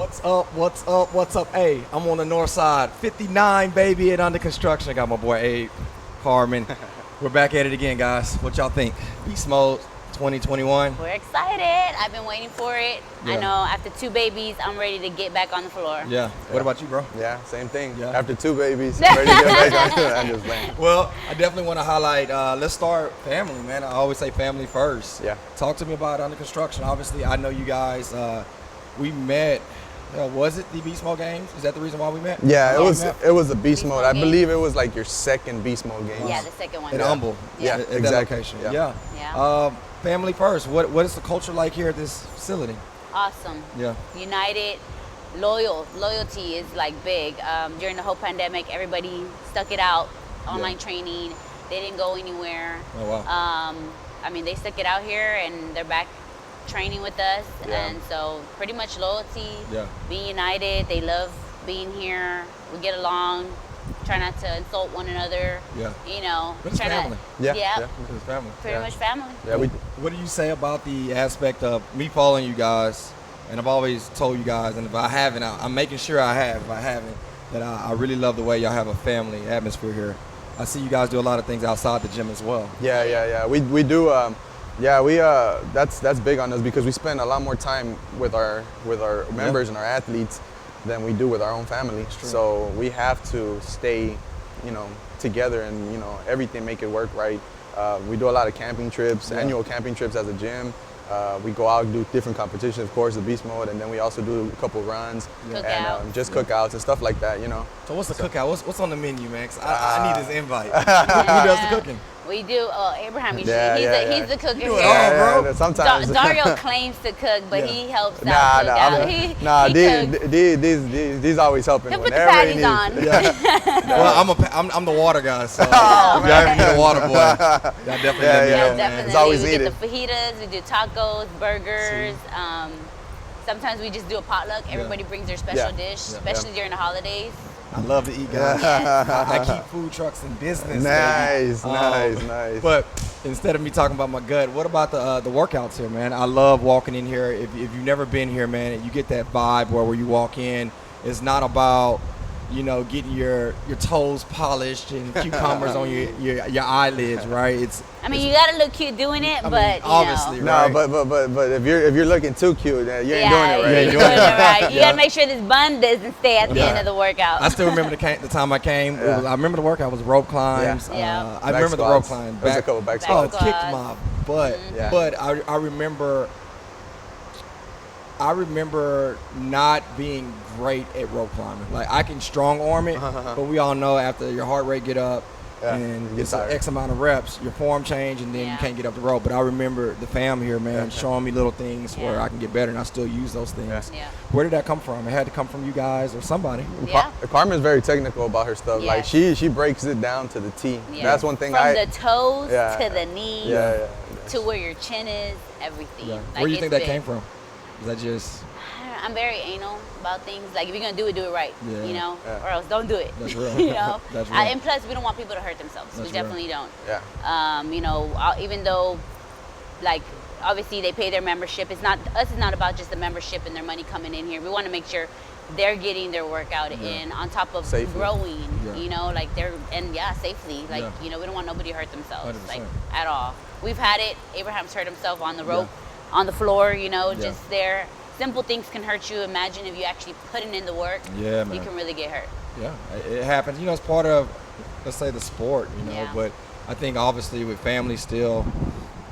What's up? What's up? What's up? Hey, I'm on the north side. 59, baby, at Undr Construction. I got my boy Abe, Carmen. We're back at it again, guys. What y'all think? Beastmode 2021. We're excited. I've been waiting for it. Yeah. I know after 2 babies, I'm ready to get back on the floor. Yeah. What about you, bro? Yeah, same thing. Yeah. After 2 babies, ready to get back on. I'm just playing. Well, I definitely want to highlight, let's start family, man. I always say family first. Yeah. Talk to me about Undr Construction. Obviously, I know you guys, we met, was it the Beast Mode games? Is that the reason why we met? Yeah, it It was a beast mode. I game. believe it was like your second beast mode game. Yeah, the second one. In Yeah. Humble. Yeah, At that exactly. location. Yeah. Yeah. Family first. What is the culture like here at this facility? Awesome. Yeah. United. Loyalty is like big. During the whole pandemic, everybody stuck it out. Online training. They didn't go anywhere. Oh, wow. I mean, they stuck it out here and they're back training with us. Yeah. And so pretty much loyalty, Yeah. being united. They love being here. We get along. Try not to insult one another. Yeah. You know. But it's try family. Yeah. Yeah. It's family. Pretty much family. Yeah, we What do you say about the aspect of me following you guys? And I've always told you guys, and if I haven't, I'm making sure I have. If I haven't, that I really love the way y'all have a family atmosphere here. I see you guys do a lot of things outside the gym as well. Yeah. We do. That's big on us because we spend a lot more time with our members and our athletes than we do with our own family. true. So we have to stay, together and everything, make it work right. We do a lot of camping trips, annual camping trips as a gym. We go out and do different competitions, of course, the Beast Mode, and then we also do a couple runs and Cookouts. just cookouts and stuff like that. So what's the cookout? What's on the menu, man? 'Cause I need this invite. Who does the cooking? We do. Abraham usually. Yeah, He's the cooker do it here. all, bro. Sometimes. Dario claims to cook, but he helps Nah, out. Cook out. He cooks. These always helping. He'll put the whenever he patties needs. on. Well, I'm the water guy, so y'all ever need a water boy, y'all definitely let me Yeah, know, man. Definitely. It's always we needed. get the fajitas, we do tacos, burgers. Sometimes we just do a potluck. Everybody brings their special dish, especially during the holidays. I love to eat, guys. I keep food trucks in business. Nice, man. nice. But instead of me talking about my gut, what about the workouts here, man? I love walking in here. If you've never been here, man, and you get that vibe where you walk in, it's not about getting your toes polished and cucumbers on your eyelids, right? I mean, you gotta look cute doing it, but obviously, No, right. but if you're looking too cute, you ain't doing it right. You ain't doing it right. You gotta make sure this bun doesn't stay at the end of the workout. I still remember the time I came. I remember the workout was rope climbs. Yeah. I remember the rope climb. There's a couple back Oh, squats. it kicked my butt. Yeah. But I remember not being great at rope climbing. Like, I can strong arm it, but we all know after your heart rate get up and you it's get an tired. X amount of reps, your form change, and then you can't get up the rope. But I remember the fam here, man, showing me little things where I can get better, and I still use those things. Yeah. Where did that come from? It had to come from you guys or somebody. Yeah. Carmen's very technical about her stuff. Yeah. Like she breaks it down to the T. Yeah. That's one thing From the toes Yeah. to the knees Yeah. to where your chin is, everything. Yeah. Like, Where do you think it's that came big. from? Is that just... I'm very anal about things. Like, if you're gonna do it right. Yeah. Or else don't do it. That's real. That's real. And plus, we don't want people to hurt themselves. That's we definitely don't. Yeah. Even though, like, obviously they pay their membership. It's not about just the membership and their money coming in here. We want to make sure they're getting their workout in on top of Safely. growing. Yeah. Safely. Like, we don't want nobody to hurt themselves, 100%. like, at all. We've had it. Abraham's hurt himself on the rope, on the floor. Just there. Simple things can hurt you. Imagine if you actually putting in the work. Yeah, man. You can really get hurt. Yeah, it happens. It's part of, let's say, the sport, Yeah. But I think obviously with family still,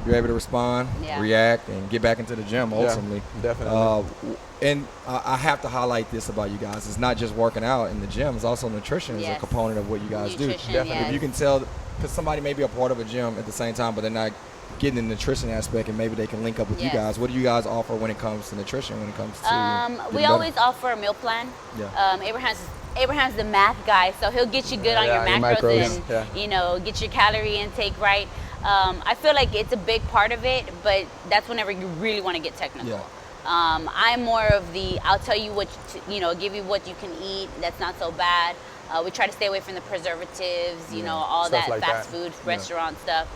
you're able to respond, react, and get back into the gym ultimately. Yeah, definitely. And I have to highlight this about you guys. It's not just working out in the gym. It's also nutrition is a component of what you guys do. Definitely. If you can tell, because somebody may be a part of a gym at the same time, but they're not getting the nutrition aspect, and maybe they can link up with you guys. What do you guys offer when it comes to nutrition, when it comes to we always offer a meal plan. Yeah. Abraham's the math guy, so he'll get you good on your macros and get your calorie intake right. I feel like it's a big part of it, but that's whenever you really want to get technical. Yeah. I'm more of the I'll tell you what give you what you can eat. That's not so bad. We try to stay away from the preservatives, all Stuff that like fast that. food, restaurant stuff.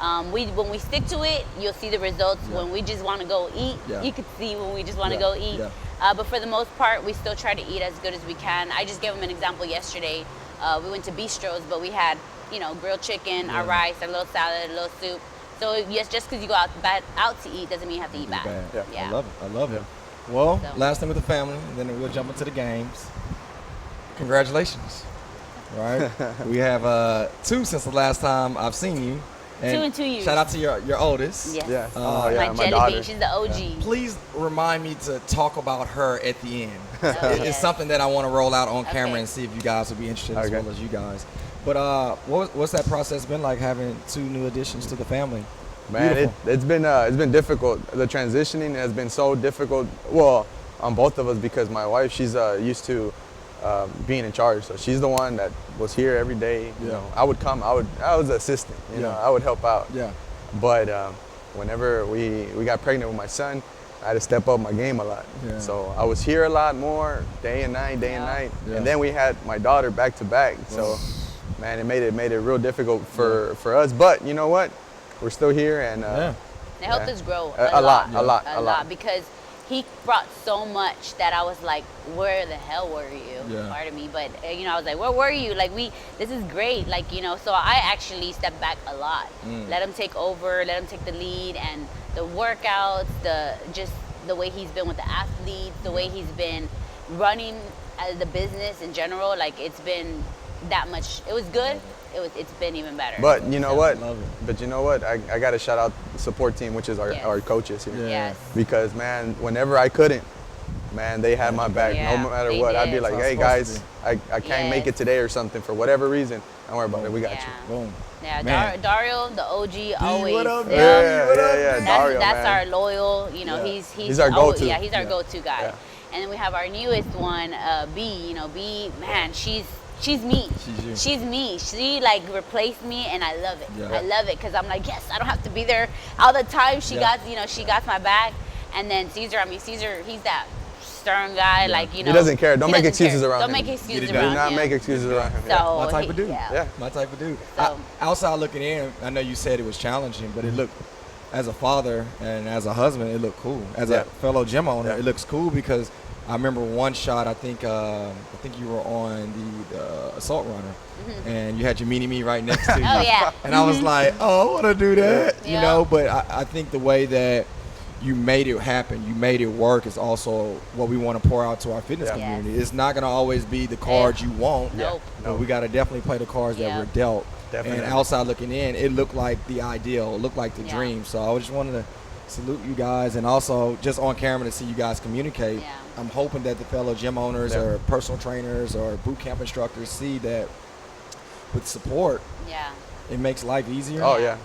When we stick to it, you'll see the results. When we just want to go eat, you can see when we just want to go eat. But for the most part, we still try to eat as good as we can. I just gave them an example yesterday. We went to Bistros, but we had, grilled chicken, our rice, our little salad, a little soup. So yes, just because you go out to eat doesn't mean you have to eat bad. Yeah. I love it. Well, last thing with the family, and then we'll jump into the games. Congratulations. Right? We have 2 since the last time I've seen you. And 2 in 2 years. Shout out to your oldest. Yes. My jelly bean, she's the OG. Please remind me to talk about her at the end. It's something that I want to roll out on camera and see if you guys would be interested as well as you guys. But what's that process been like, having 2 new additions to the family? Man, it's been difficult. The transitioning has been so difficult. Well, on both of us, because my wife, she's used to being in charge, so she's the one that was here every day. You know, I was the assistant. You know, I would help out. Yeah. But whenever we got pregnant with my son, I had to step up my game a lot. Yeah. So I was here a lot more, day and night. Yeah. And then we had my daughter back to back. So, man, it made it real difficult for us. But you know what? We're still here, and it helped us grow a lot because he brought so much that I was like, where the hell were you? Part of me, but I was like, where were you? Like, this is great, like, so I actually stepped back a lot. Let him take over, let him take the lead, and the workouts, the way he's been with the athletes, the way he's been running the business in general, like, it's been that much. It was good. It's been even better. But you know what? But you know what? I got to shout out the support team, which is our coaches here. Yes. Because, man, whenever I couldn't, man, they had my back. No matter what. I'd be like, hey, guys, I can't make it today or something for whatever reason. Don't worry about it. We got you. Boom. Yeah, Dario, the OG, always. What up, yeah. Dario, that's our loyal. He's our go-to. Yeah, he's our go-to guy. Yeah. And then we have our newest one, B. B, man, She's me. She's me. She like replaced me, and I love it. I love it because I'm like, yes, I don't have to be there all the time. She got my back. And then Caesar, he's that stern guy. Like, he doesn't care. Don't make excuses around him. Don't make excuses around him. Do not make excuses around him. So my type of dude. My type of dude. So, outside looking in, I know you said it was challenging, but it looked, as a father and as a husband, it looked cool. As a fellow gym owner, it looks cool because I remember one shot. I think you were on the assault runner, and you had your mini-me right next to you. Oh yeah. And I was like, oh, I want to do that, But I think the way that you made it happen, you made it work, is also what we want to pour out to our fitness community. It's not going to always be the cards you want. But we got to definitely play the cards that we're dealt. Definitely. And outside looking in, it looked like the ideal, it looked like the dream. So I just wanted to salute you guys, and also just on camera to see you guys communicate. I'm hoping that the fellow gym owners or personal trainers or boot camp instructors see that with support, it makes life easier. Oh yeah.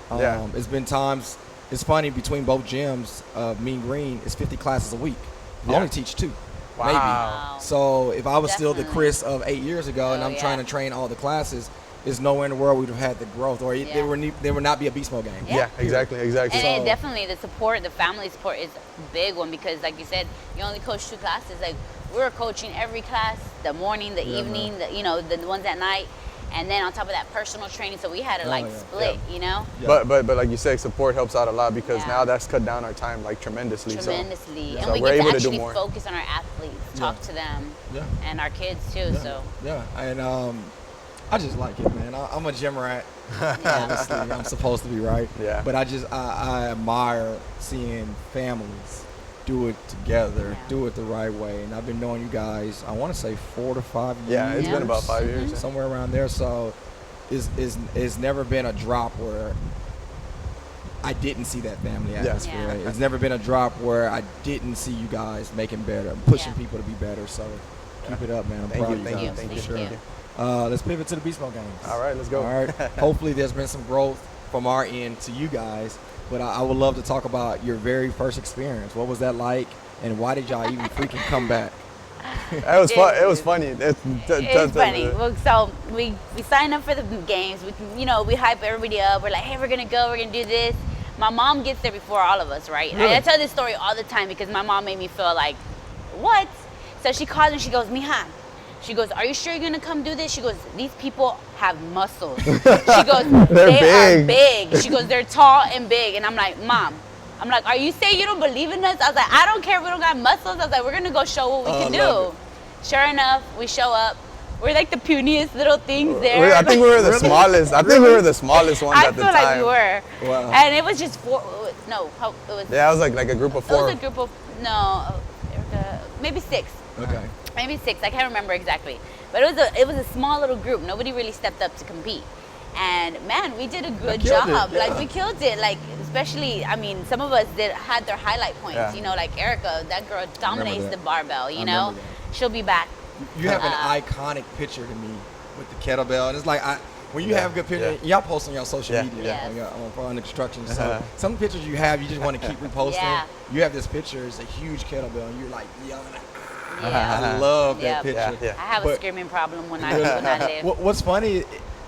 It's been times. It's funny, between both gyms, Mean Green, it's 50 classes a week. I only teach 2. Wow. Maybe. So if I was still the Chris of 8 years ago, and I'm trying to train all the classes, there's nowhere in the world we'd have had the growth, or there would not be a Beastmode game. Yeah, exactly. And definitely the support, the family support is a big one, because like you said, you only coach 2 classes. Like, we're coaching every class, the morning, the evening, the ones at night. And then on top of that, personal training, so we had to split, But like you said, support helps out a lot, because now that's cut down our time like tremendously. And we get to actually focus on our athletes, talk to them, and our kids too. And I just like it, man. I'm a gym rat. Honestly, I'm supposed to be, right? Yeah. But I admire seeing families do it together, do it the right way. And I've been knowing you guys, I want to say 4 to 5 years. Yeah, it's been about 5 years. Somewhere around there. So it's never been a drop where I didn't see that family atmosphere. It's never been a drop where I didn't see you guys making better, pushing people to be better. So keep it up, man. I'm proud of you guys. Thank you. Sure. Let's pivot to the Beastmode games. All right, let's go. All right. Hopefully there's been some growth from our end to you guys. But I would love to talk about your very first experience. What was that like, and why did y'all even freaking come back? It was fun. It was funny. It's funny. So we signed up for the games. We hype everybody up. We're like, hey, we're gonna go. We're gonna do this. My mom gets there before all of us, right? Really? I tell this story all the time because my mom made me feel like, what? So she calls me. She goes, Mija. She goes, are you sure you're gonna come do this? She goes, these people have muscles. She goes, they are big. She goes, they're tall and big. And I'm like, Mom, I'm like, are you saying you don't believe in us? I was like, I don't care if we don't got muscles. I was like, we're gonna go show what we can do. Sure enough, we show up. We're like the puniest little things there. I think we were the smallest. I think we were the smallest ones at the time. I feel like we were. Wow. And it was just 4. No, it was. Yeah, it was like a group of 4. It was a group of maybe 6. Okay. Maybe 6. I can't remember exactly. But it was a small little group. Nobody really stepped up to compete. And man, we did a good job. Like we killed it. Like especially, I mean, some of us had their highlight points. Yeah. You know, like Erica, that girl dominates the barbell. You know, she'll be back. You have an iconic picture to me with the kettlebell, and it's like when you have good pictures, y'all post on your social media on Undr Construction. So some pictures you have, you just want to keep reposting. You have this picture, it's a huge kettlebell, and you're like yelling. I love that picture. I have a screaming problem when I live. What's funny?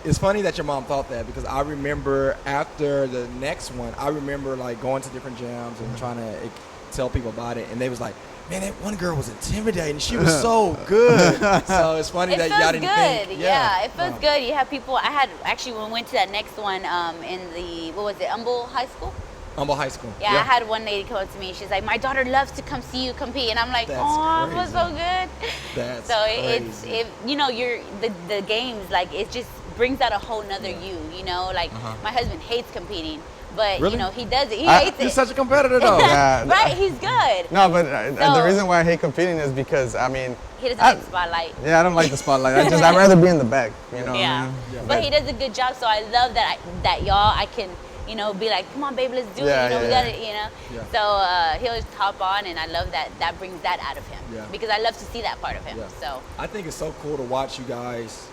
It's funny that your mom thought that, because I remember after the next one, I remember like going to different gyms and trying to tell people about it, and they was like, man, that one girl was intimidating. She was so good. So it's funny that y'all didn't think. Yeah, it feels good. You have people. I had actually when we went to that next one in the Undr High School. Undr High School. Yeah, I had one lady come up to me. She's like, my daughter loves to come see you compete, and I'm like, oh, it was so good. That's so crazy. it's you know, the games, like it just brings out a whole nother you know, like my husband hates competing. But, you know, he does it. He hates it. He's such a competitor, though. Right, he's good. No, but the reason why I hate competing is because, I mean... He doesn't like the spotlight. Yeah, I don't like the spotlight. I'd rather be in the back, you know? Yeah. But he does a good job, so I love that y'all, I can, you know, be like, come on, baby, let's do it. You know, we got it, you know? Yeah. So he'll just hop on, and I love that brings that out of him. Yeah. Because I love to see that part of him, so. I think it's so cool to watch you guys,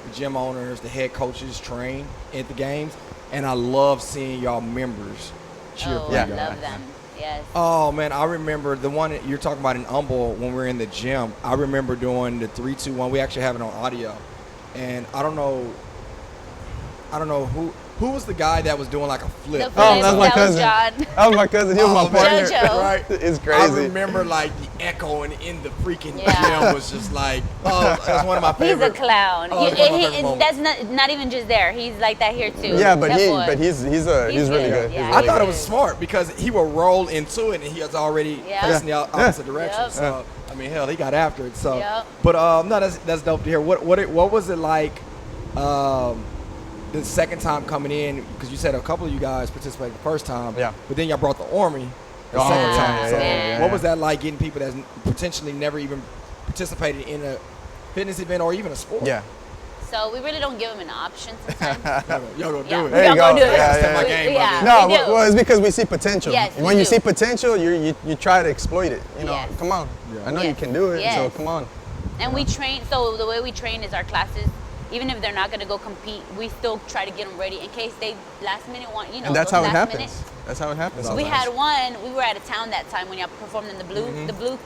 the gym owners, the head coaches train at the games. And I love seeing y'all members cheer for y'all. I love them. Yes. Oh man, I remember the one you're talking about in Humble when we were in the gym. I remember doing the 3-2-1. We actually have it on audio, and I don't know who was the guy that was doing like a flip. That was my cousin. That was my cousin. He was my partner. Jojo. Right? It's crazy. I remember like the echo and in the freaking gym was just like, that's one of my favorite. He's a clown. That's not even just there. He's like that here too. Yeah, but he's really good. Yeah, I thought it was smart because he would roll into it and he was already facing the opposite direction. Yep. So I mean, hell, he got after it. So, but no, that's dope to hear. What was it like? The second time coming in, because you said a couple of you guys participated the first time, but then y'all brought the Army the second time. So what was that like, getting people that's potentially never even participated in a fitness event or even a sport? Yeah. So we really don't give them an option sometimes. Y'all go do it. There you go. Do it. Well, it's because we see potential. Yes, when you see potential, you try to exploit it. You know, come on. I know you can do it, so come on. And we train, so the way we train is our classes, even if they're not going to go compete, we still try to get them ready in case they last minute want, you know. And that's how it happens. That's how it happens. We had one. We were out of town that time when y'all performed in the blue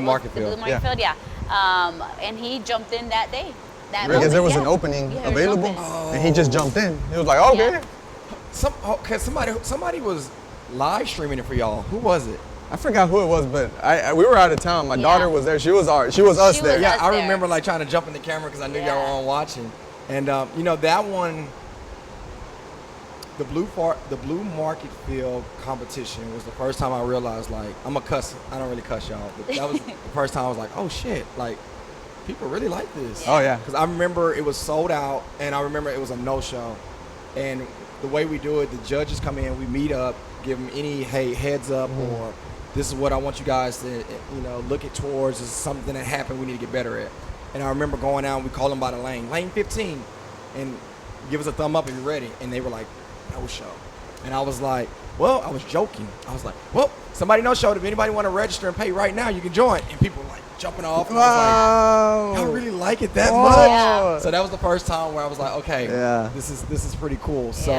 market field. And he jumped in that day. Because there was an opening available, and he just jumped in. He was like, okay. Somebody was live streaming it for y'all. Who was it? I forgot who it was, but we were out of town. My daughter was there. She was us there. Yeah, I remember like trying to jump in the camera because I knew y'all were on watching. And you know, that one, the blue market field competition was the first time I realized, like, I'm a cuss. I don't really cuss y'all, but that was the first time I was like, oh shit, like people really like this. Oh yeah. Because I remember it was sold out, and I remember it was a no-show. And the way we do it, the judges come in, we meet up, give them any heads up or this is what I want you guys to, you know, look at towards. This is something that happened we need to get better at. And I remember going out and we called them by the lane 15, and give us a thumb up if you're ready. And they were like, no show. And I was like, well, I was joking. I was like, well, somebody no showed. If anybody want to register and pay right now, you can join. And people were like jumping off. And I was like, y'all really like it that much? Yeah. So that was the first time where I was like, okay, this is pretty cool. So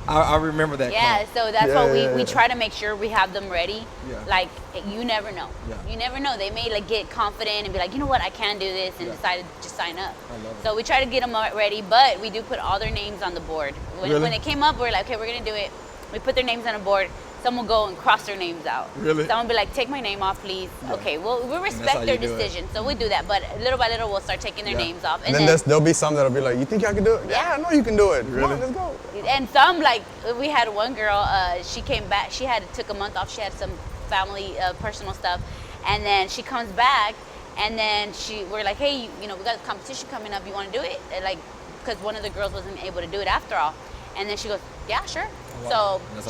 I remember that. Yeah, so that's why we try to make sure we have them ready. Yeah. Like, you never know. Yeah. You never know. They may like get confident and be like, you know what, I can do this, and decide to just sign up. So we try to get them ready, but we do put all their names on the board. When it came up, we're like, okay, we're going to do it. We put their names on a board. someone will go and cross their names out. Really? Someone will be like, take my name off, please. Yeah. Okay, well, we how respect you their do it. decision, so we do that. But little by little, we'll start taking their names off. And then there'll be some that'll be like, you think y'all can do it? Yeah, I know you can do it. Come on, let's go. And some, like, we had one girl, she came back, took a month off, she had some family personal stuff, and then she comes back, and then we're like, hey, we got a competition coming up, you want to do it? And like, because one of the girls wasn't able to do it after all. And then she goes, yeah, sure. Wow. So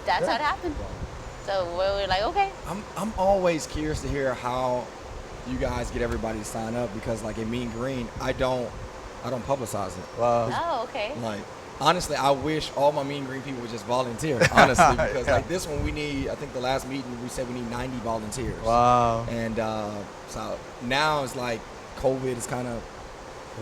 that's how it happened. So we're like, okay. I'm always curious to hear how you guys get everybody to sign up, because like in Mean Green, I don't publicize it. Wow. Oh, okay. Like, honestly, I wish all my Mean Green people would just volunteer, honestly, because like this one we need, I think the last meeting we said we need 90 volunteers. Wow. And so now it's like COVID is kind of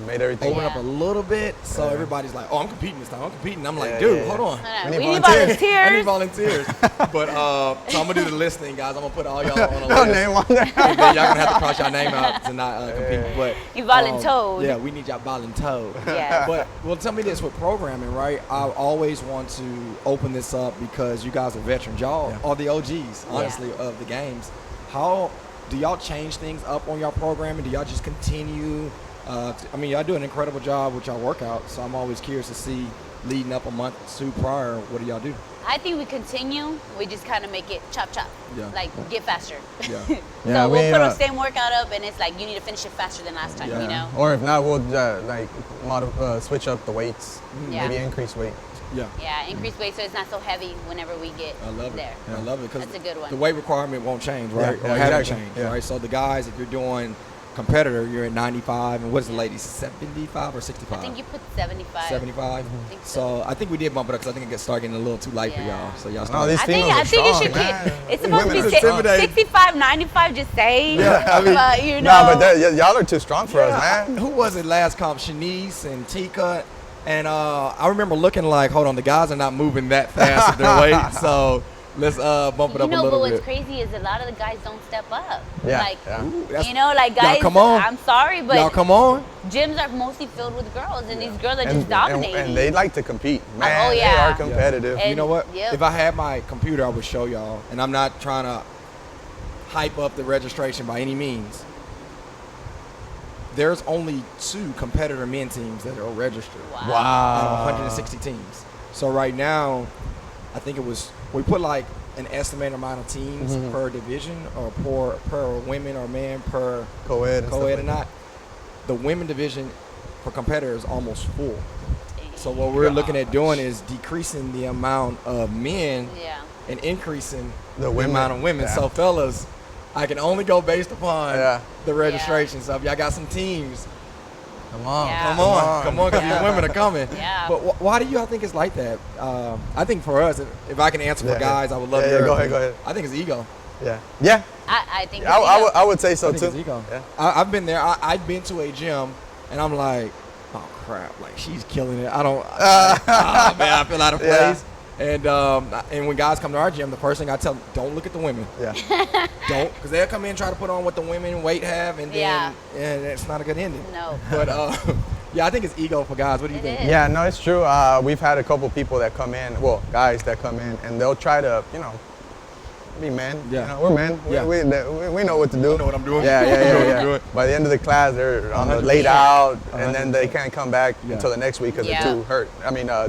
made everything open up a little bit, so everybody's like, oh, I'm competing this time, I'm competing. I'm like, dude, hold on. We need volunteers. I need volunteers. But so I'm gonna do the list thing, guys. I'm gonna put all y'all on a no list. name on there. And then y'all gonna have to cross your name out to not compete. But you volunteered. yeah, we need y'all volunteered. Yeah. But well, tell me this with programming, right? I always want to open this up because you guys are veterans. Y'all are the OGs, honestly, of the games. How do y'all change things up on y'all programming? Do y'all just continue? I mean, y'all do an incredible job with y'all workouts, so I'm always curious to see, leading up a month or two prior, what do y'all do? I think we continue. We just kind of make it chop. Yeah. Like, get faster. Yeah. So Yeah, we'll put the same workout up, and it's like, you need to finish it faster than last time, Yeah. you know? Or if not, we'll switch up the weights. Yeah. Maybe increase weight. Yeah. Yeah, increase weight so it's not so heavy whenever we get I love there. it. Yeah. I love it because That's a good one. the weight requirement won't change, right? Yeah, or haven't exactly. changed, Yeah. right? So the guys, if you're doing competitor, you're at 95, and what's the ladies, 75 or 65? I think you put 75. 75. I think so I think we did bump it up because I think it gets started getting a little too light for Yeah. y'all. So y'all No, started. these I think females are it should strong, be. man. It's supposed Women to are be intimidating. 65, 95. Just say. Yeah, I mean, but you know. No, but y'all are too strong for us, man. Who was it last comp? Shanice and Tika. And I remember looking like, hold on, the guys are not moving that fast at their weight. So let's bump it up a but little what's bit. crazy is a lot of the guys don't step up. Yeah, Like, yeah. Ooh, that's- like guys. Y'all come on. I'm sorry, but Y'all come on. gyms are mostly filled with girls, and these girls are just dominating. And they like to compete. Man, oh, they yeah. are competitive. And- You know what? Yep. If I had my computer, I would show y'all. And I'm not trying to hype up the registration by any means. There's only 2 competitor men teams that are registered out of 160 teams. So right now, I think we put like an estimated amount of teams per division, or per women or man, per Co-ed or not. The women division for competitors is almost full. So what we're looking at doing is decreasing the amount of men and increasing the amount of women. Yeah. So fellas, I can only go based upon the registration. So if y'all got some teams, Come on. Yeah. come on, because these women are coming. Yeah. But why do y'all think it's like that? I think for us, if I can answer for guys, I would love to hear. Go ahead. I think it's ego. Yeah. I think. I would say so I think too. it's ego. Yeah. I've been there. I've been to a gym, and I'm like, oh crap, like she's killing it. I don't. Man, I feel out of place. And when guys come to our gym, the first thing I tell them, don't look at the women. Yeah. Don't, because they'll come in and try to put on what the women weight have, and then and it's not a good ending. No. But yeah, I think it's ego for guys. What do you think? is. Yeah, no, it's true. We've had a couple people that come in, guys that come in, and they'll try to, be men. Yeah. You know, we're men. Yeah. We know what to do. I know what I'm doing. Yeah, I know what I'm yeah. doing. By the end of the class, they're on the 100%. laid out, and then they can't come back Yeah. until the next week because Yeah. they're too hurt.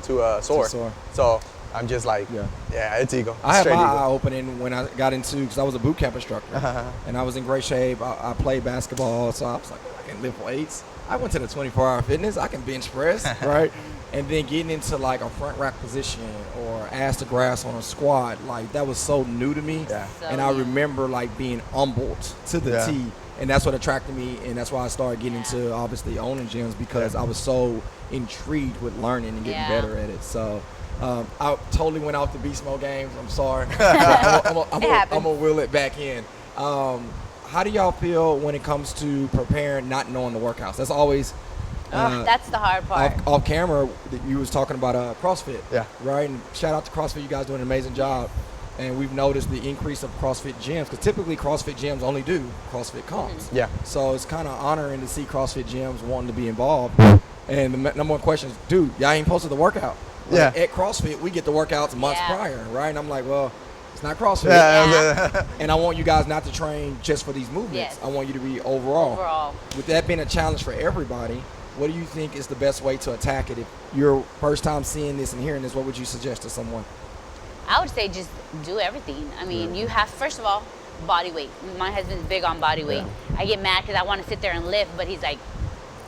Too sore. Too sore. So I'm just like, Yeah. it's ego. I had Straight my ego. eye opening when I got into, because I was a boot camp instructor, and I was in great shape. I played basketball, so I was like, I can lift weights. I went to the 24-hour fitness. I can bench press, right? And then getting into like a front rack position or ass to grass on a squat, like that was so new to me. Yeah. So And I new. remember like being humbled to the T, and that's what attracted me, and that's why I started getting into obviously owning gyms, because I was so intrigued with learning and getting better at it. So I totally went off the Beastmode games. I'm sorry. I'm gonna wheel it back in. How do y'all feel when it comes to preparing, not knowing the workouts? That's always that's the hard part. off camera. You was talking about CrossFit, right? And shout out to CrossFit. You guys doing an amazing job. And we've noticed the increase of CrossFit gyms, because typically CrossFit gyms only do CrossFit comps. Yeah. So it's kind of honoring to see CrossFit gyms wanting to be involved. And the number one question is, dude, y'all ain't posted the workout. Like, at CrossFit, we get the workouts months prior, right? And I'm like, well, It's not CrossFit. Yeah. And I want you guys not to train just for these movements. Yes. I want you to be overall. With that being a challenge for everybody, what do you think is the best way to attack it? If you're first time seeing this and hearing this, what would you suggest to someone? I would say just do everything. I mean, you have, first of all, body weight. My husband's big on body weight. Yeah. I get mad because I want to sit there and lift, but he's like,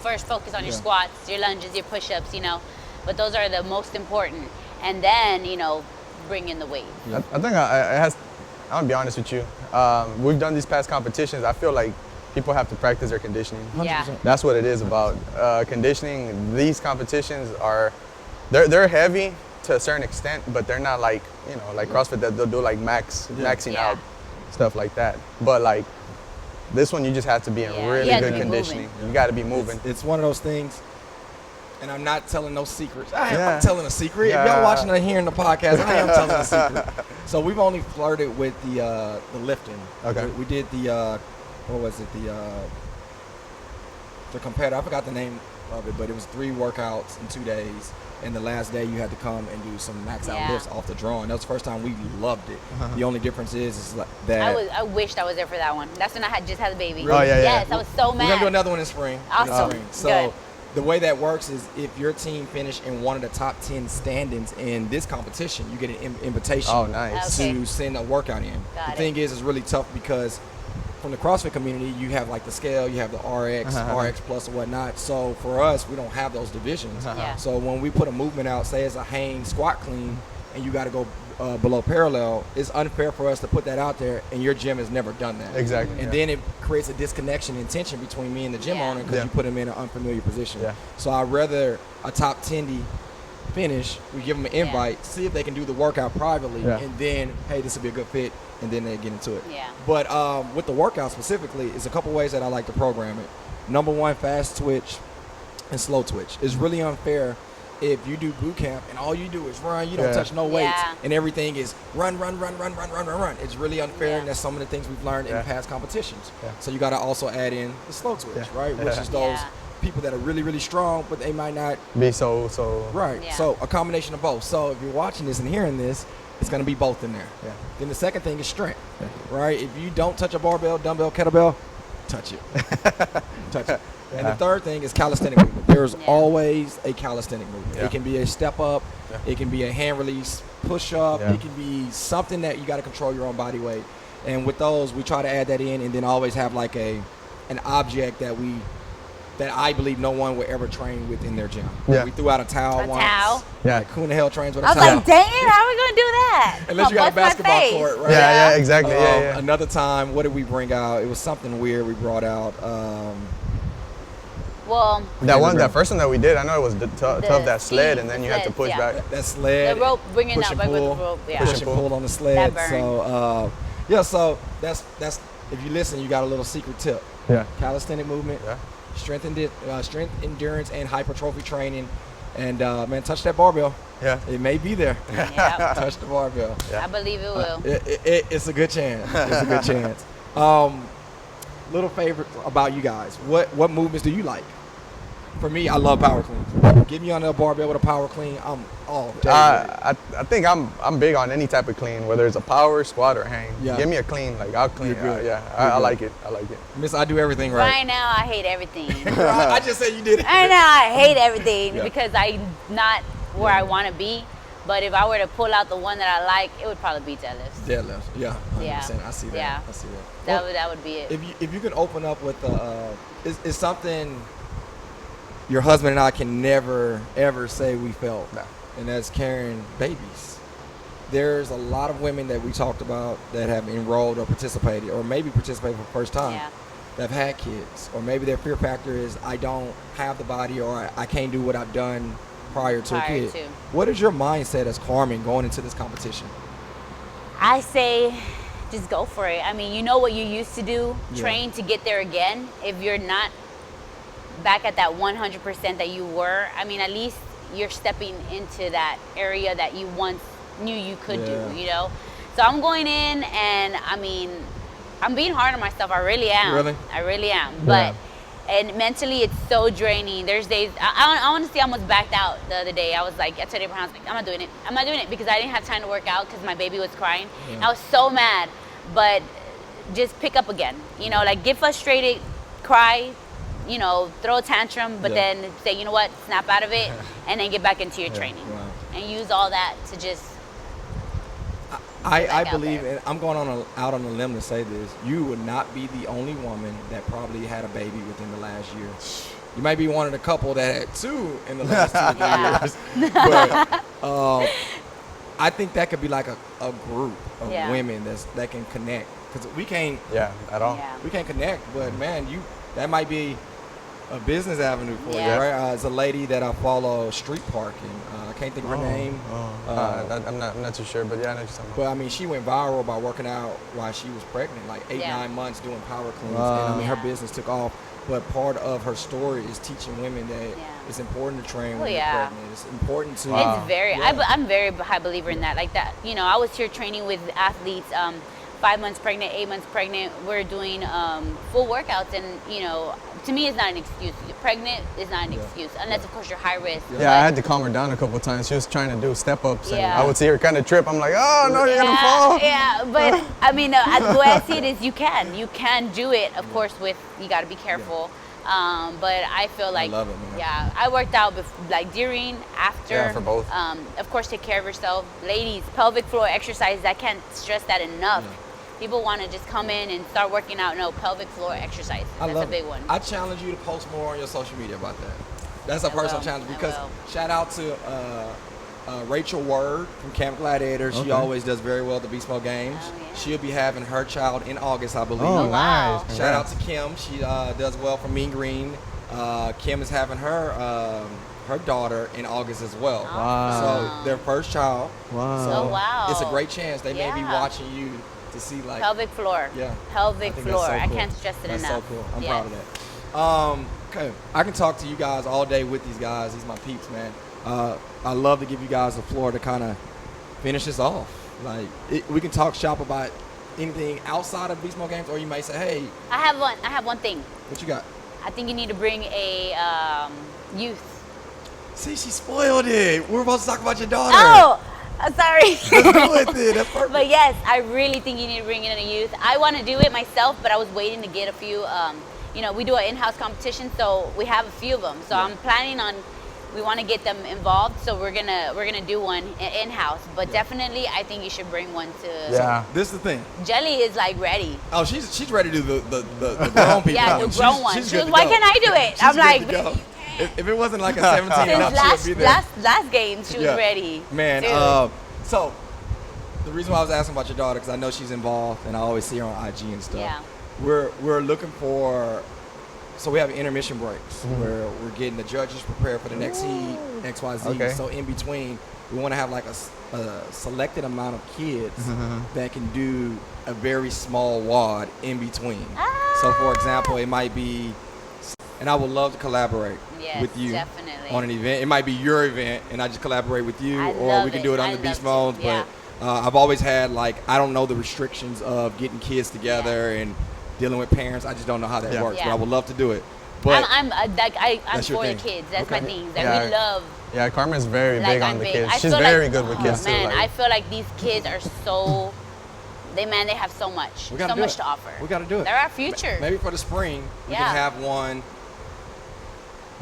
first focus on your squats, your lunges, your push-ups, you know. But those are the most important. And then, you know, bring in the weight. I think I'm gonna be honest with you. We've done these past competitions. I feel like people have to practice their conditioning. 100%. Yeah. That's what it is about. Conditioning, these competitions they're heavy to a certain extent, but they're not like, you know, like CrossFit that they'll do like maxing out, stuff like that. But like this one, you just have to be in really good conditioning. You got to be moving. It's one of those things, and I'm not telling no secrets. I'm telling a secret. If y'all watching or hearing the podcast, I am telling a secret. So we've only flirted with the lifting. Okay. We did the what was it? The competitor. I forgot the name of it, but it was 3 workouts in 2 days. And the last day you had to come and do some max out lifts off the drawing. That was the first time we loved it. The only difference is like that. I wished I was there for that one. That's when I had just had a baby. Really? Oh, yeah. Yes, I was so mad. We're gonna do another one in spring. Awesome. So good. the way that works is if your team finished in one of the top 10 standings in this competition, you get an invitation to send a workout in. Got the thing is, it's really tough because from the CrossFit community, you have like the scale, you have the RX, RX plus or whatnot. So for us, we don't have those divisions. So when we put a movement out, say it's a hang squat clean, and you got to go below parallel, it's unfair for us to put that out there, and your gym has never done that. Exactly. And then it creates a disconnection and tension between me and the gym owner because you put them in an unfamiliar position. So I'd rather a top 10 finish, we give them an invite, see if they can do the workout privately, and then, hey, this would be a good fit, and then they get into it. But with the workout specifically, it's a couple ways that I like to program it. Number one, fast twitch and slow twitch. It's really unfair if you do boot camp and all you do is run, you don't touch no weights, and everything is run. It's really unfair, and that's some of the things we've learned in past competitions. So you got to also add in the slow twitch, right? Which is those people that are really, really strong, but they might not be so right. So a combination of both. So if you're watching this and hearing this, it's going to be both in there. Then the second thing is strength, right? If you don't touch a barbell, dumbbell, kettlebell, touch it. Touch it. And the third thing is calisthenic movement. There's always a calisthenic movement. It can be a step up. It can be a hand release push up. It can be something that you got to control your own body weight. And with those, we try to add that in, and then always have like an object that I believe no one would ever train with in their gym. We threw out a towel once. Towel? Like, who in the hell trains with a towel? I was like, dang it, how are we going to do that? Unless you got a basketball court, right? Yeah, exactly. Another time, what did we bring out? It was something weird we brought out. That first one that we did, I know it was tough, that sled, and then you had to push back. That sled. The rope, bringing push that and right pull, with the rope. Push and pull on the sled. That burned. So, so that's if you listen, you got a little secret tip. Calisthenic movement. Strength, endurance, and hypertrophy training. And, man, touch that barbell. It may be there. Touch the barbell. I believe it will. It's a good chance. It's a good chance. Little favorite about you guys. What movements do you like? For me, I love power cleans. Get me on a barbell with a power clean. I'm all day. I think I'm big on any type of clean, whether it's a power, squat, or hang. Give me a clean, like I'll clean. I like it. I like it. Miss, I do everything right. Right now, I hate everything. I just said you did it. Right now, I hate everything because I'm not where I want to be. But if I were to pull out the one that I like, it would probably be deadlifts. Deadlifts, 100%. I see that. Yeah. I see that. That would be it. If you can open up with it's something your husband and I can never ever say we felt, and that's carrying babies. There's a lot of women that we talked about that have enrolled or participated, or maybe participated for the first time, that have had kids, or maybe their fear factor is I don't have the body, or I can't do what I've done prior to a kid. What is your mindset as Carmen going into this competition? I say just go for it. I mean, you know what you used to do, train to get there again. If you're not back at that 100% that you were, I mean, at least you're stepping into that area that you once knew you could do, you know? So I'm going in, and I mean, I'm being hard on myself. I really am. Really? I really am. But And mentally, it's so draining. There's days, I honestly almost backed out the other day. I was like, I told Abraham, I was like, I'm not doing it. I'm not doing it because I didn't have time to work out because my baby was crying. I was so mad. But just pick up again. You know, like get frustrated, cry, you know, throw a tantrum, but then say, you know what, snap out of it, and then get back into your training. Wow. And use all that to just I believe, and I'm going out on a limb to say this, you would not be the only woman that probably had a baby within the last year. You might be one of the couple that had 2 in the last 2 years. But I think that could be like a group of women that can connect. Because we can't. Yeah, at all. Yeah. We can't connect, but man, that might be a business avenue for you, right? There's a lady that I follow, Street Parking. I can't think of her name. I'm not too sure, but yeah, I know what you're talking about. But I mean, she went viral by working out while she was pregnant, like 9 months doing power cleans. And I mean, her business took off. But part of her story is teaching women that it's important to train when you're pregnant. It's important to. It's very. I'm very high believer in that. Like that. You know, I was here training with athletes. 5 months pregnant, 8 months pregnant. We're doing full workouts, and you know, to me, it's not an excuse. You're pregnant is not an excuse, unless of course you're high risk. Yeah, I had to calm her down a couple of times. She was trying to do step ups, and I would see her kind of trip. I'm like, oh no, you're gonna fall. Yeah, but I mean, the way I see it is, you can do it. Of course, you got to be careful. But I feel like, I love it, man. Yeah, I worked out like during, after. Yeah, for both. Of course, take care of yourself. Ladies, pelvic floor exercises, I can't stress that enough. People want to just come in and start working out. No, pelvic floor exercise. That's a big one. I challenge you to post more on your social media about that. That's a personal challenge, because shout out to Rachel Word from Camp Gladiator. She always does very well at the Beastmode Games. She'll be having her child in August, I believe. Oh, nice. Shout out to Kim. She does well for Mean Green. Kim is having her daughter in August as well. Wow. So their first child. Wow. So It's a great chance. They may be watching you to see, like, pelvic floor. Yeah. Pelvic floor. So cool. I can't stress it that's enough. So cool. I'm proud of that. Okay. I can talk to you guys all day with these guys. These are my peeps, man. I love to give you guys the floor to kind of finish this off. Like, we can talk shop about anything outside of Beastmode Games, or you might say, hey. I have one thing. What you got? I think you need to bring a youth. See, she spoiled it. We're about to talk about your daughter. Oh, I'm sorry. Let's do it. That's perfect. But yes, I really think you need to bring in a youth. I want to do it myself, but I was waiting to get a few. You know, we do an in-house competition, so we have a few of them. So I'm planning on. We want to get them involved, so we're gonna do one in-house. But definitely, I think you should bring one to. Yeah. This is the thing. Jelly is like ready. Oh, she's ready to do the grown people. Yeah, one. the grown one. She's She was, good to why go. can't I do it? She's I'm good like, to go. baby, you can't. If it wasn't like a 17 and up, Since she'll be there. last game, she was ready. Man, Dude. so the reason why I was asking about your daughter, because I know she's involved, and I always see her on IG and stuff. Yeah. We're looking for. So we have intermission breaks where we're getting the judges prepared for the next heat, XYZ. Okay. So in between, we want to have like a selected amount of kids that can do a very small wad in between. So for example, it might be, and I would love to collaborate with you definitely. on an event. It might be your event, and I just collaborate with you, I or love we can do it on I the love Beast Mode. to. Yeah. But I've always had, like, I don't know the restrictions of getting kids together and dealing with parents. I just don't know how that works, but I would love to do it. But I'm that's your for the thing. kids. That's Okay. my thing. That we love. Yeah, Carmen's very Like, big on I'm the big. kids. I She's feel very like, good with kids too. Man, like, I feel like these kids are so. They have so much. We gotta So do much it. to offer. We got to do it. They're our future. Maybe for the spring, we Yeah. can have one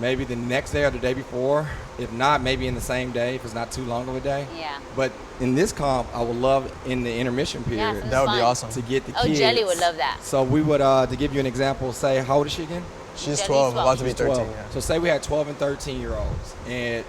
maybe the next day or the day before. If not, maybe in the same day, if it's not too long of a day. Yeah. But in this comp, I would love in the intermission period some that would be fun. awesome. to get the Oh, kids. Jelly would love that. So we would, to give you an example, say, how old is she again? She's Jelly's 12, 12. about to be She's 13. 12. Yeah. So say we had 12 and 13-year-olds, and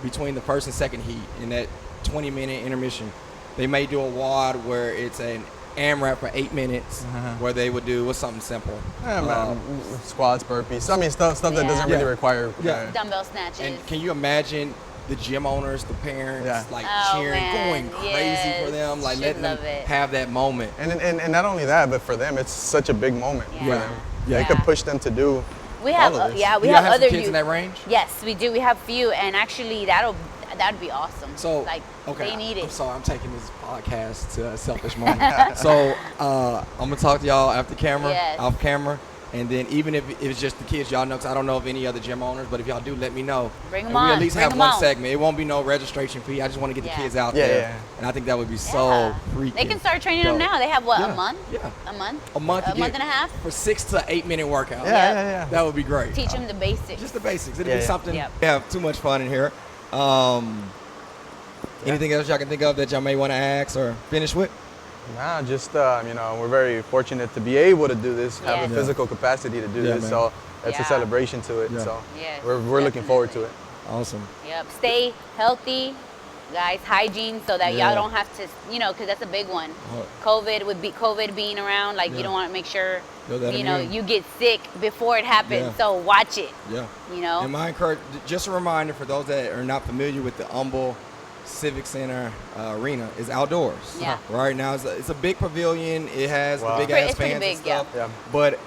between the first and second heat, in that 20-minute intermission, they may do a WOD where it's an AMRAP for 8 minutes, where they would do something simple. Yeah, man. Squats, burpees. I mean, stuff that doesn't really require. Dumbbell snatches. And can you imagine the gym owners, the parents, like Oh, cheering, man. going crazy for them, like Should letting them love it. have that moment. And not only that, but for them, it's such a big moment for them. Yeah. It could push them to do. We have, all of this. we Do have y'all have other some kids youth. in that range? Yes, we do. We have few, and actually that'd be awesome. So like okay, they need it. I'm sorry, I'm taking this podcast to selfish moment. So I'm gonna talk to y'all after camera, Yes. off camera. And then even if it's just the kids, y'all know, because I don't know of any other gym owners, but if y'all do, let me know. Bring them and we on. at least Bring have them one on. segment. It won't be no registration fee. I just want to get the kids out Yeah, there. yeah. And I think that would be so freaking They can start training them now. They have what, Yeah. a month? Yeah. A month? A month and a half? For 6 to 8 minute workouts. Yeah. That would be great. Teach them the basics. Just the basics. It'll Yeah, be yeah. something. Yep. We have too much fun in here. Anything else y'all can think of that y'all may want to ask or finish with? Nah, just you know, we're very fortunate to be able to do this, have Yes. the physical capacity to do Yeah, this. man. So it's Yeah. a celebration to it. Yeah. So Yes, we're looking forward to it. Awesome. Yep. Stay healthy, guys. Hygiene, so that Yeah. y'all don't have to, because that's a big one. COVID being around, like Yeah. you don't want to make sure, Yo, that immune. you get sick before it happens. Yeah. So watch it. Yeah. And my just a reminder for those that are not familiar with the Humble Civic Center arena is outdoors. Yeah. Right now it's a big pavilion. It has Wow. the big It's ass pretty fans big, and stuff. yeah. But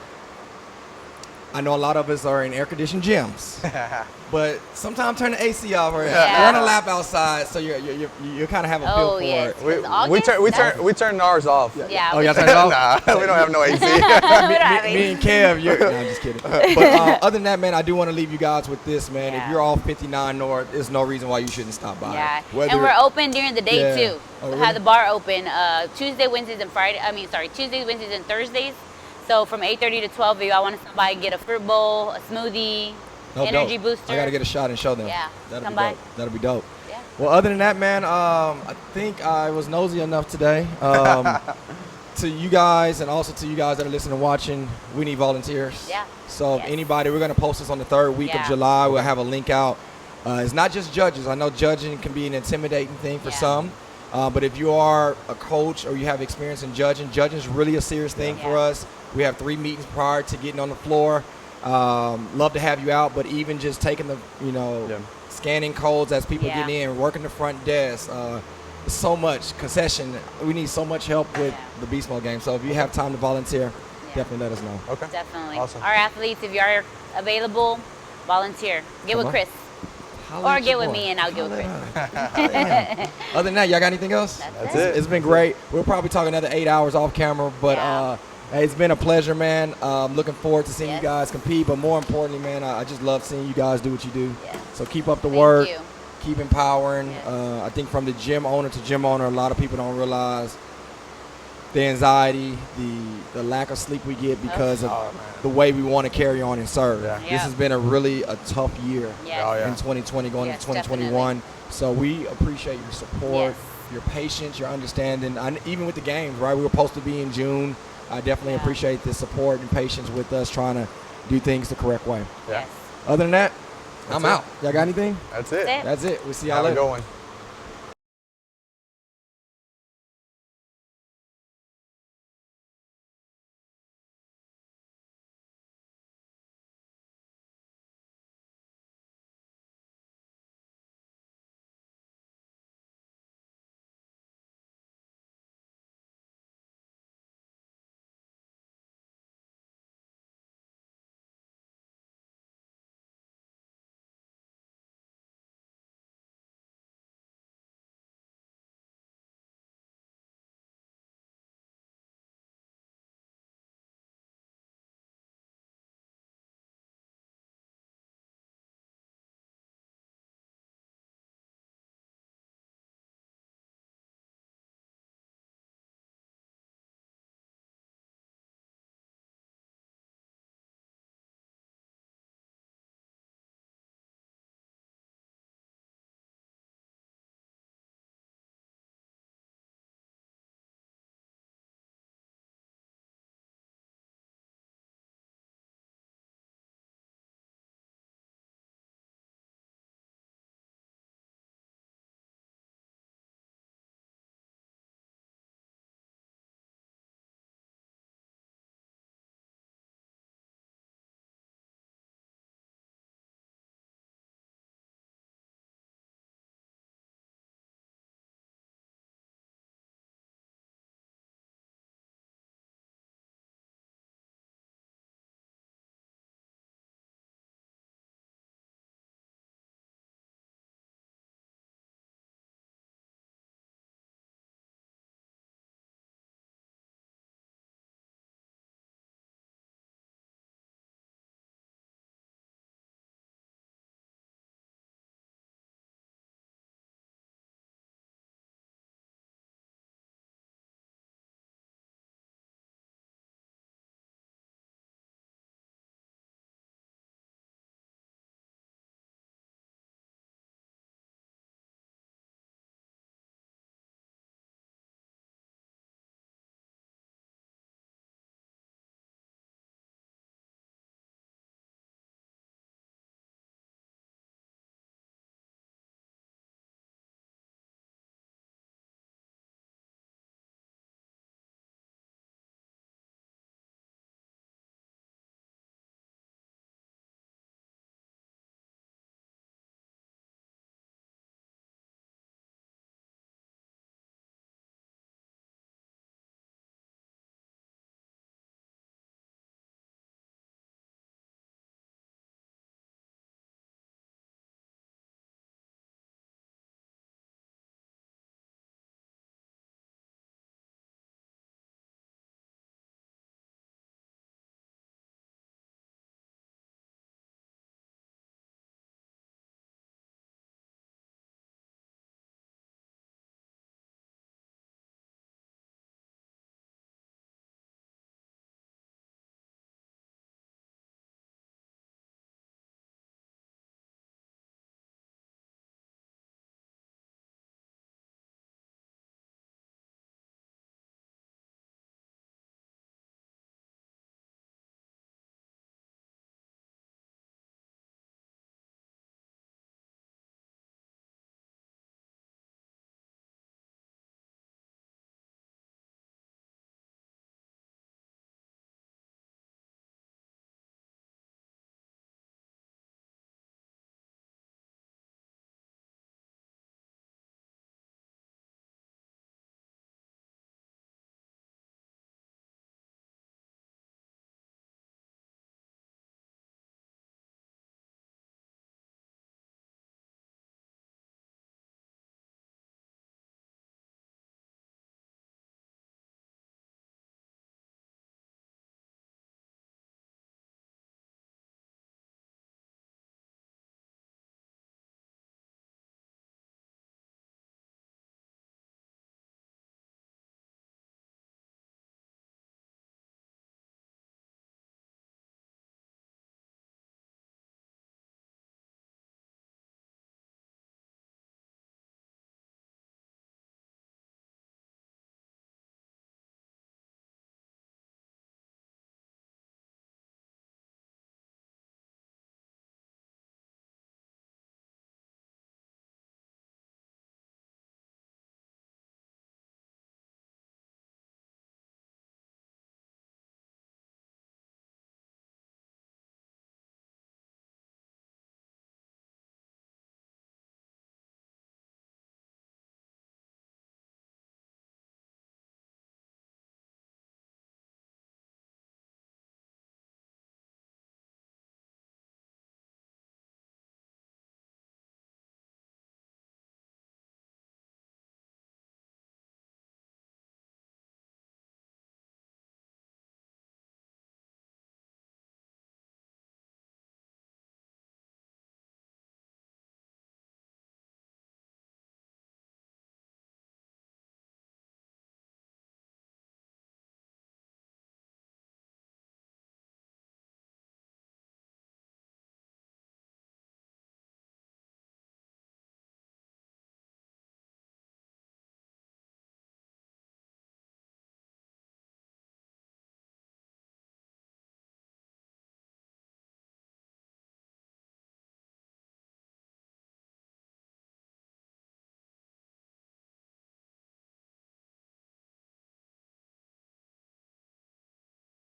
I know a lot of us are in air conditioned gyms. But sometimes turn the AC off or Yeah. run a lap outside so you kind of have a feel Oh, for yes. it. We turn ours off. Yeah. Oh, y'all turn it off? Nah, we don't have no AC. We don't have Me and Kev, no, I'm just kidding. But other than that, man, I do want to leave you guys with this, man. Yeah. If you're off 59 North, there's no reason why you shouldn't stop by. Yeah, Whether- and we're open during the day Yeah. too. Oh, We really? have the bar open Tuesdays, Wednesdays, and Thursdays. So from 8:30 to 12, if y'all want to stop by and get a fruit bowl, a smoothie, No, energy dope. booster. I gotta get a shot and show them. Yeah, That'll come be by. dope. That'll be dope. Yeah. Well, other than that, man, I think I was nosy enough today. To you guys, and also to you guys that are listening and watching, we need volunteers. Yeah. So Yes. if anybody, we're gonna post this on the 3rd week of Yeah. July. We'll have a link out. It's not just judges. I know judging can be an intimidating thing for Yeah. some. But if you are a coach or you have experience in judging is really a serious thing for Yeah. us. We have 3 meetings prior to getting on the floor. Love to have you out, but even just taking the, scanning codes as people Yeah. get in, working the front desk, so much concession. We need so much help with the Beastmode game. So if you have time to volunteer, definitely let us know. Okay. Definitely. Awesome. Our athletes, if you are available, volunteer. Get Come with on. Chris. Holla Or at get your with boy. me and I'll get with Holla Chris. at him. Other than that, y'all got anything else? That's it. It's been great. We'll probably talk another 8 hours off camera, but Yeah. hey, it's been a pleasure, man. Looking forward to seeing Yes. you guys compete, but more importantly, man, I just love seeing you guys do what you do. Yes. So keep up the Thank work. you. Keep empowering. Yes. I think from the gym owner to gym owner, a lot of people don't realize the anxiety, the lack of sleep we get because of Oh, man. the way we want to carry on and serve. Yeah. This Yeah. has been a really tough year Yes. Oh, yeah. in 2020 going Yes, into 2021. So we appreciate your support, Yes. your patience, your understanding. Even with the games, right? We were supposed to be in June. I definitely Yeah. appreciate the support and patience with us trying to do things the correct way. Yeah. Yes. Other than that, I'm That's it. out. Y'all got anything? That's it. That's it. That's it. We'll see y'all Have a later. good one.